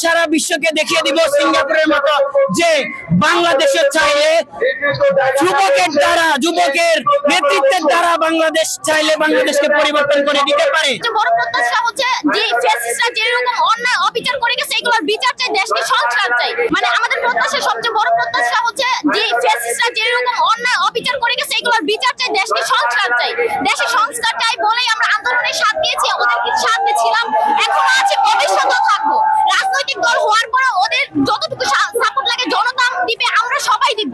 সারা বিশ্বকে দেখিয়ে দিব সিঙ্গাপুরের মতো যে বাংলাদেশের চাইলে যুবকের নেতৃত্বের দ্বারা বাংলাদেশ চাইলে বাংলাদেশকে পরিবর্তন করে দিতে পারে। বড় প্রত্যাশা হচ্ছে যে ফ্যাসিস্টরা যেরকম অন্যায় অবিচার করে গেছে এগুলোর বিচার চাই, দেশকে সংস্কার চাই। মানে আমাদের প্রত্যাশা, সবচেয়ে বড় প্রত্যাশা হচ্ছে যে ফ্যাসিস্টরা যেরকম অন্যায় অবিচার করে গেছে এগুলোর বিচার চাই, দেশকে সংস্কার চাই। দেশে সংস্কার চাই বলেই আমরা আন্দোলনের সাথ দিয়েছি, ওদের সাথে ছিলাম, এখনো আছে, ভবিষ্যতেও থাকবো। রাজনৈতিক দল হওয়ার পরে ওদের যতটুকু সাপোর্ট লাগে জনতা দিবে, আমরা সবাই দিব।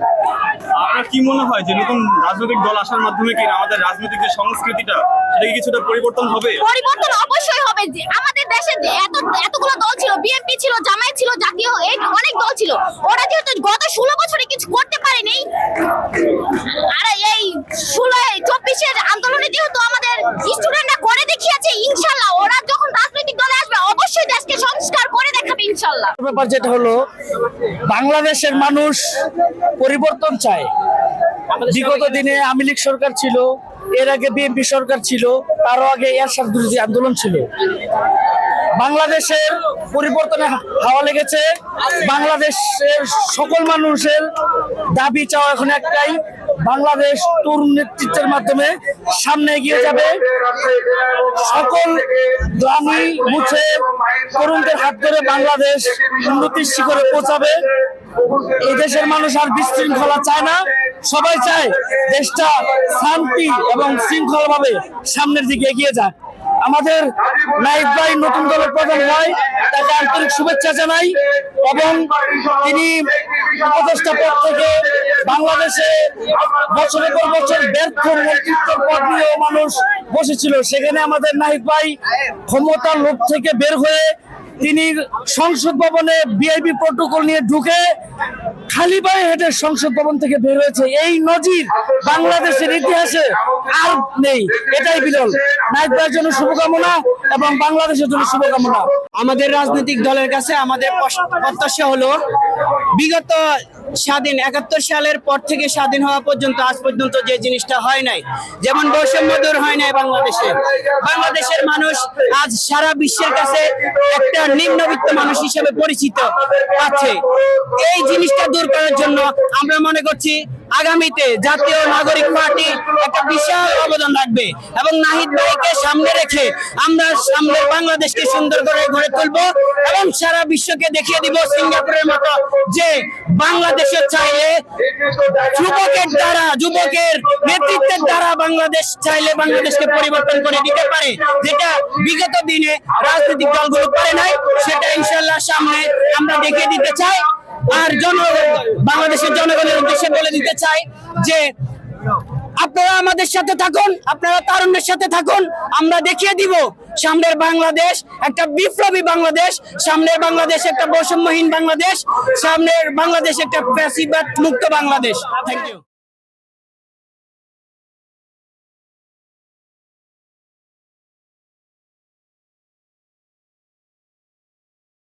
আপনার কি মনে হয় যে নতুন রাজনৈতিক দল আসার মাধ্যমে কি আমাদের রাজনৈতিক যে সংস্কৃতিটা সেটা কি কিছুটা পরিবর্তন হবে? পরিবর্তন অবশ্যই হবে। আমাদের দেশে এতগুলো দল ছিল, বিএনপি ছিল, জামায়াত ছিল, জাতীয় অনেক দল ছিল। ওরা যেহেতু গত 16 বছরে কিছু করতে পারেনি, আর এই 24-এর আন্দোলনে যেহেতু আমাদের স্টুডেন্টরা করে দেখিয়েছে, ইনশাআল্লাহ ওরা যখন রাজনৈতিক দলে আসবে অবশ্যই দেশকে সংস্কার করে দেখাবে ইনশাআল্লাহ। ব্যাপার যেটা হলো, বাংলাদেশের মানুষ পরিবর্তন চায়। বিগত দিনে আওয়ামী লীগ সরকার ছিল, এর আগে বিএনপি সরকার ছিল, তারও আগে এরশাদ বিরোধী আন্দোলন ছিল। বাংলাদেশের পরিবর্তনে হাওয়া লেগেছে। বাংলাদেশের সকল মানুষের দাবি চাওয়া এখন একটাই, বাংলাদেশ তরুণ নেতৃত্বের মাধ্যমে সামনে এগিয়ে যাবে। সকল গ্লানি মুছে তরুণদের হাত ধরে বাংলাদেশ উন্নতির শিখরে পৌঁছাবে। এই দেশের মানুষ আর বিশৃঙ্খলা চায় না, সবাই চায় দেশটা শান্তি এবং শৃঙ্খলা ভাবে সামনের দিকে এগিয়ে যাক। আমাদের নাহিদ ভাই নতুন দলের প্রধান হয়, তাকে আন্তরিক শুভেচ্ছা জানাই। এবং তিনি উপদেষ্টা পদ থেকে বাংলাদেশে বছরের পর বছর ব্যর্থ নেতৃত্বের পদ নিয়েও মানুষ বসেছিল, সেখানে আমাদের নাহিদ ভাই ক্ষমতার লোভ থেকে বের হয়ে তিনি সংসদ ভবনে ভিআইপি প্রটোকল নিয়ে ঢুকে খালি পায়ে হেঁটে সংসদ ভবন থেকে বের হয়েছে। এই নজির বাংলাদেশের ইতিহাসে আর নেই, এটাই বিরল। নাহিদ ভাইয়ের জন্য শুভকামনা এবং বাংলাদেশের জন্য শুভকামনা। আমাদের রাজনৈতিক দলের কাছে আমাদের প্রত্যাশা হলো, বিগত স্বাধীন 71 সালের পর থেকে স্বাধীন হওয়া পর্যন্ত আজ পর্যন্ত যে জিনিসটা হয় নাই, যেমন বৈষম্য দূর হয় নাই বাংলাদেশের মানুষ আজ সারা বিশ্বের কাছে একটা নিম্নবিত্ত মানুষ হিসেবে পরিচিত পাচ্ছে। এই জিনিসটা দূর করার জন্য আমরা মনে করছি আগামীতে জাতীয় নাগরিক পার্টি একটা বিশাল অবদান রাখবে এবং নাহিদ ভাইকে সামনে রেখে আমরা সামনের বাংলাদেশকে সুন্দর করে গড়ে তুলবো এবং সারা বিশ্বকে দেখিয়ে দিব সিঙ্গাপুরের মতো যে বাংলাদেশের চাইলে যুবকের নেতৃত্বের দ্বারা বাংলাদেশ চাইলে বাংলাদেশকে পরিবর্তন করে দিতে পারে, যেটা বিগত দিনে রাজনৈতিক দলগুলো পারে নাই। সেটা ইনশাআল্লাহ সামনে আমরা দেখিয়ে দিতে চাই। আর বাংলাদেশের জনগণের উদ্দেশ্যে বলে দিতে চাই যে আপনারা আমাদের সাথে থাকুন, আপনারা তারুণ্যের সাথে থাকুন। আমরা দেখিয়ে দিব সামনের বাংলাদেশ একটা বিপ্লবী বাংলাদেশ, সামনের বাংলাদেশ একটা বৈষম্যহীন বাংলাদেশ, সামনের বাংলাদেশ একটা ফ্যাসিবাদ মুক্ত বাংলাদেশ। Thank you.